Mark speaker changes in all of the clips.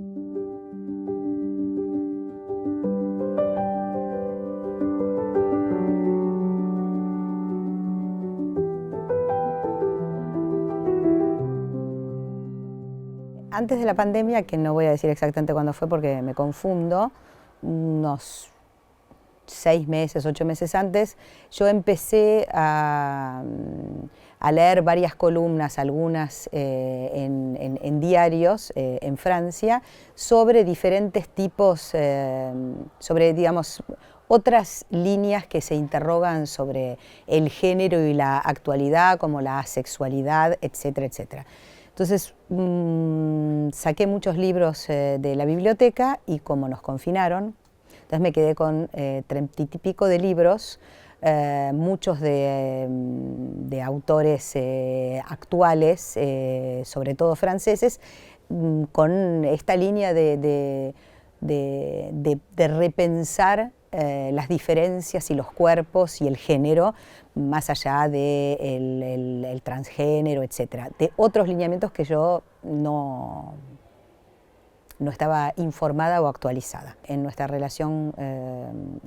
Speaker 1: Antes de la pandemia, que no voy a decir exactamente cuándo fue porque me confundo, unos 6 meses, 8 meses antes, yo empecé a leer varias columnas, algunas en diarios en Francia, sobre diferentes tipos, sobre, digamos, otras líneas que se interrogan sobre el género y la actualidad, como la asexualidad, etcétera, etcétera. Entonces saqué muchos libros de la biblioteca y como nos confinaron, entonces me quedé con 30 y pico de libros, muchos de autores actuales, sobre todo franceses, con esta línea de repensar las diferencias y los cuerpos y el género, más allá del el transgénero, etcétera, de otros lineamientos que yo no estaba informada o actualizada. En nuestra relación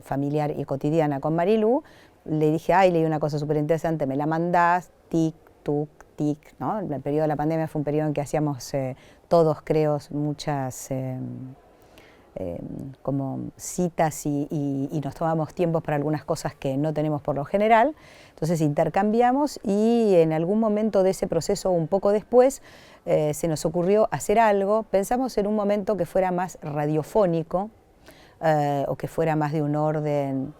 Speaker 1: familiar y cotidiana con Marilú, le dije, ay, leí una cosa súper interesante, me la mandás, tic, tuc, tic, ¿no? El periodo de la pandemia fue un periodo en que hacíamos todos, creo, muchas como citas y nos tomamos tiempos para algunas cosas que no tenemos por lo general. Entonces intercambiamos y en algún momento de ese proceso, un poco después, se nos ocurrió hacer algo. Pensamos en un momento que fuera más radiofónico o que fuera más de un orden.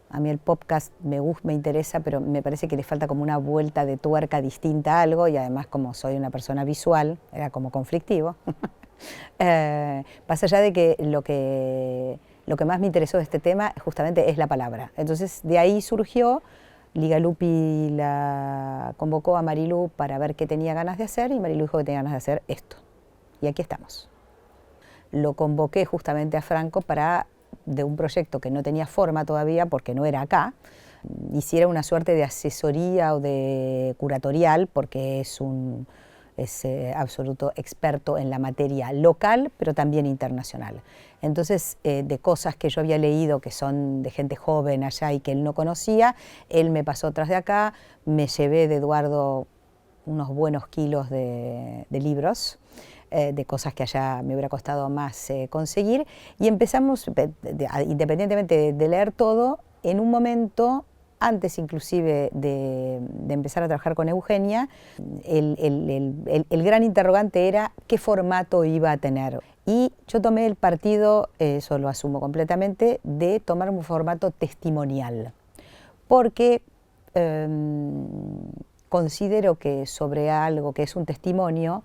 Speaker 1: A mí el podcast me interesa, pero me parece que le falta como una vuelta de tuerca distinta a algo, y además como soy una persona visual, era como conflictivo. Más allá de que lo que más me interesó de este tema justamente es la palabra. Entonces de ahí surgió, Liga Lupi la convocó a Marilú para ver qué tenía ganas de hacer, y Marilú dijo que tenía ganas de hacer esto. Y aquí estamos. Lo convoqué justamente a Franco para, de un proyecto que no tenía forma todavía porque no era acá, hiciera una suerte de asesoría o de curatorial, porque es absoluto experto en la materia local, pero también internacional. Entonces, de cosas que yo había leído que son de gente joven allá y que él no conocía, él me pasó tras de acá, me llevé de Eduardo unos buenos kilos de libros, de cosas que allá me hubiera costado más conseguir, y empezamos, independientemente de leer todo, en un momento, antes inclusive de empezar a trabajar con Eugenia, el gran interrogante era qué formato iba a tener. Y yo tomé el partido, eso lo asumo completamente, de tomar un formato testimonial, porque considero que sobre algo que es un testimonio,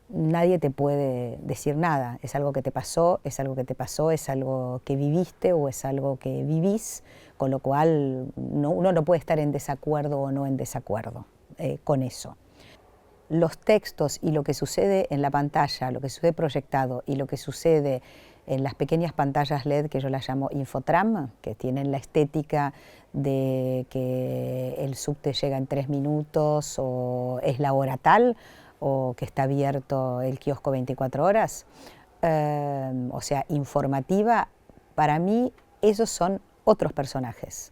Speaker 1: nadie te puede decir nada. Es algo que te pasó, es algo que te pasó, es algo que viviste o es algo que vivís, con lo cual uno no puede estar en desacuerdo o no en desacuerdo con eso. Los textos y lo que sucede en la pantalla, lo que sucede proyectado y lo que sucede en las pequeñas pantallas LED, que yo las llamo Infotram, que tienen la estética de que el subte llega en 3 minutos o es la hora tal, o que está abierto el kiosco 24 horas, o sea, informativa, para mí esos son otros personajes.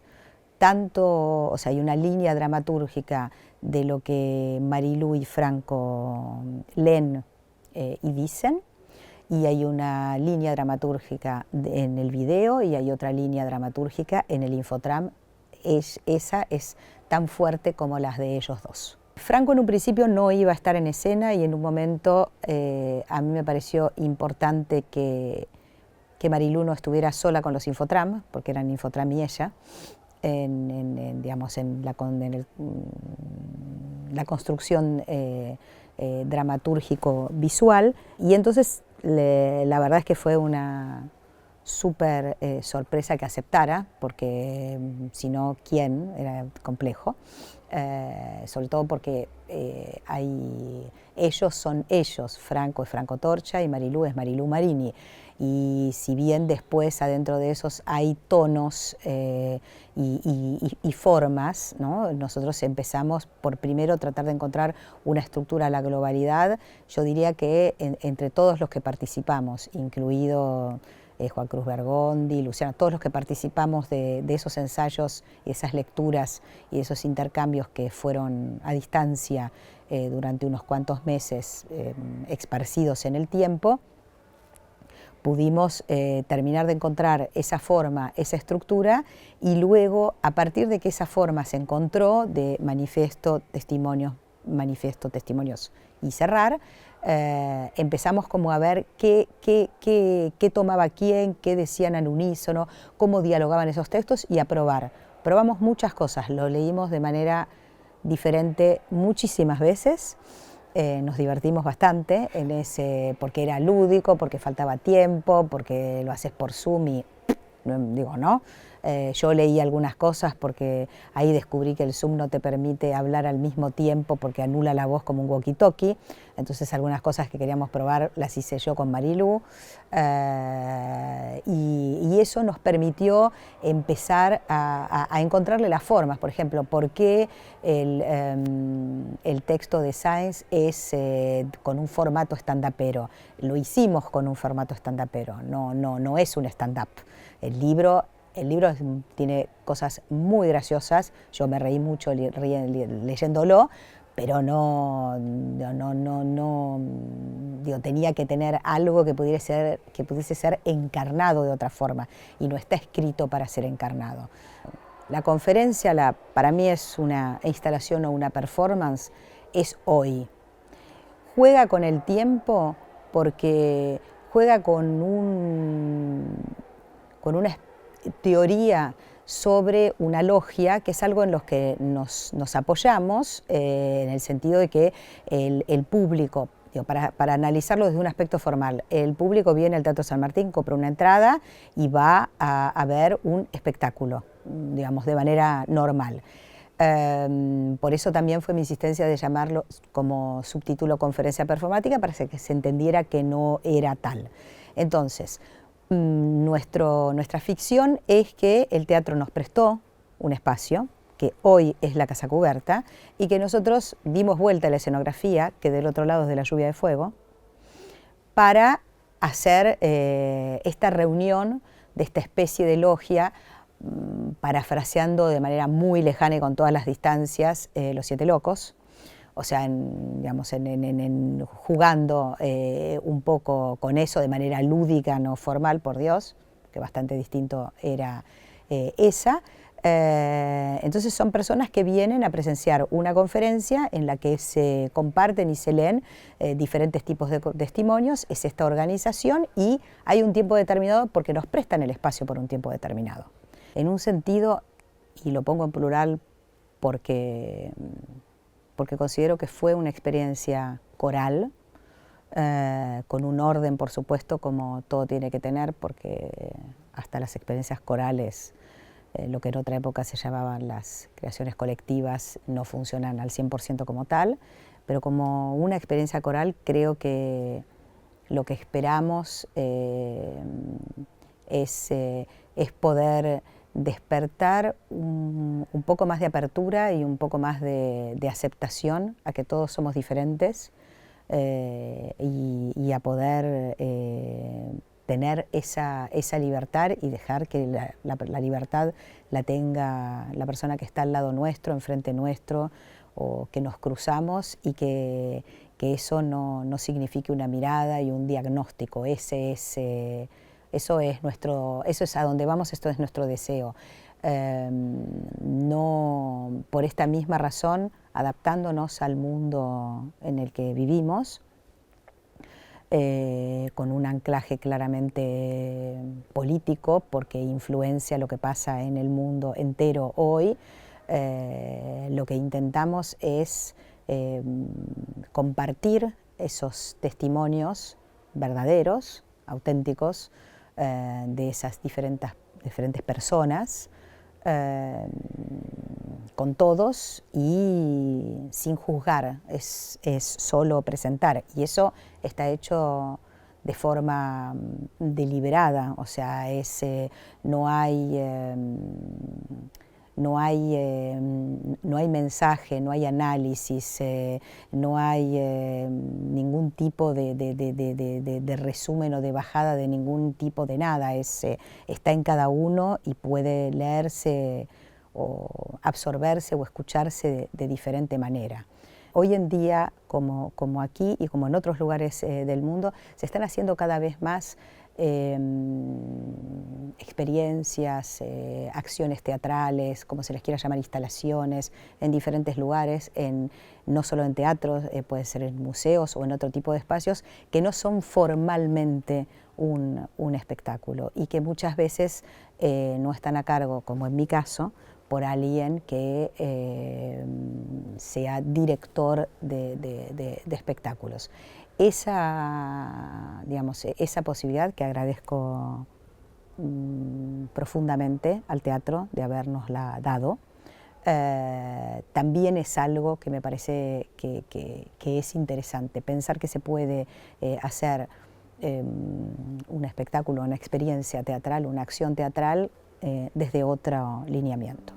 Speaker 1: Tanto, o sea, hay una línea dramatúrgica de lo que Marilú y Franco leen y dicen, y hay una línea dramatúrgica en el video y hay otra línea dramatúrgica en el Infotram. Esa es tan fuerte como las de ellos dos. Franco en un principio no iba a estar en escena, y en un momento a mí me pareció importante que Marilú no estuviera sola con los Infotram, porque eran Infotram y ella, digamos, en la construcción dramatúrgico-visual, y entonces la verdad es que fue una súper sorpresa que aceptara, porque si no, ¿quién? Era complejo. Sobre todo porque ellos son ellos, Franco es Franco Torcha y Marilú es Marilú Marini. Y si bien después adentro de esos hay tonos y formas, ¿no? Nosotros empezamos por primero tratar de encontrar una estructura a la globalidad. Yo diría que entre todos los que participamos, incluido Juan Cruz Bergondi, Luciana, todos los que participamos de esos ensayos y esas lecturas y esos intercambios que fueron a distancia durante unos cuantos meses esparcidos en el tiempo, pudimos terminar de encontrar esa forma, esa estructura, y luego, a partir de que esa forma se encontró, de manifiesto, testimonios y cerrar, empezamos como a ver qué tomaba quién, qué decían al unísono, cómo dialogaban esos textos, y a probar. Probamos muchas cosas, lo leímos de manera diferente muchísimas veces. Nos divertimos bastante en porque era lúdico, porque faltaba tiempo, porque lo haces por Zoom y digo, ¿no? Yo leí algunas cosas porque ahí descubrí que el Zoom no te permite hablar al mismo tiempo porque anula la voz como un walkie-talkie. Entonces algunas cosas que queríamos probar las hice yo con Marilú. Y eso nos permitió empezar a encontrarle las formas. Por ejemplo, ¿por qué el texto de Sáenz es con un formato stand-upero? Lo hicimos con un formato stand-upero, no es un stand-up. El libro tiene cosas muy graciosas, yo me reí mucho leyéndolo, pero digo, tenía que tener algo que pudiese ser encarnado de otra forma, y no está escrito para ser encarnado. La conferencia, para mí es una instalación o una performance, es hoy. Juega con el tiempo porque juega con una teoría sobre una logia, que es algo en lo que nos apoyamos, en el sentido de que el público, digo, para analizarlo desde un aspecto formal, el público viene al Teatro San Martín, compra una entrada y va a ver un espectáculo, digamos, de manera normal. Por eso también fue mi insistencia de llamarlo como subtítulo conferencia performática, para que se entendiera que no era tal. Entonces, nuestra ficción es que el teatro nos prestó un espacio, que hoy es la Casa Cubierta, y que nosotros dimos vuelta a la escenografía, que del otro lado es de la Lluvia de Fuego, para hacer esta reunión de esta especie de logia, parafraseando de manera muy lejana y con todas las distancias, Los Siete Locos. O sea, digamos, jugando un poco con eso de manera lúdica, no formal, por Dios, que bastante distinto era esa. Entonces son personas que vienen a presenciar una conferencia en la que se comparten y se leen diferentes tipos de testimonios. Es esta organización, y hay un tiempo determinado porque nos prestan el espacio por un tiempo determinado. En un sentido, y lo pongo en plural porque considero que fue una experiencia coral, con un orden, por supuesto, como todo tiene que tener, porque hasta las experiencias corales, lo que en otra época se llamaban las creaciones colectivas, no funcionan al 100% como tal, pero como una experiencia coral creo que lo que esperamos es poder despertar un poco más de apertura y un poco más de aceptación a que todos somos diferentes, y a poder tener esa libertad, y dejar que la libertad la tenga la persona que está al lado nuestro, enfrente nuestro, o que nos cruzamos, y que eso no signifique una mirada y un diagnóstico. Eso es a donde vamos, esto es nuestro deseo. No, por esta misma razón, adaptándonos al mundo en el que vivimos, con un anclaje claramente político, porque influencia lo que pasa en el mundo entero hoy, lo que intentamos es compartir esos testimonios verdaderos, auténticos, de esas diferentes personas, con todos y sin juzgar, es solo presentar. Y eso está hecho de forma deliberada, o sea, no hay mensaje, no hay análisis, no hay ningún tipo de resumen o de bajada de ningún tipo de nada. Está en cada uno y puede leerse o absorberse o escucharse de diferente manera. Hoy en día, como aquí y como en otros lugares del mundo, se están haciendo cada vez más experiencias, acciones teatrales, como se les quiera llamar, instalaciones, en diferentes lugares, no solo en teatros, puede ser en museos o en otro tipo de espacios, que no son formalmente un espectáculo y que muchas veces no están a cargo, como en mi caso, por alguien que sea director de espectáculos. Esa posibilidad que agradezco profundamente al teatro de habernosla dado, también es algo que me parece que es interesante, pensar que se puede hacer un espectáculo, una experiencia teatral, una acción teatral desde otro lineamiento.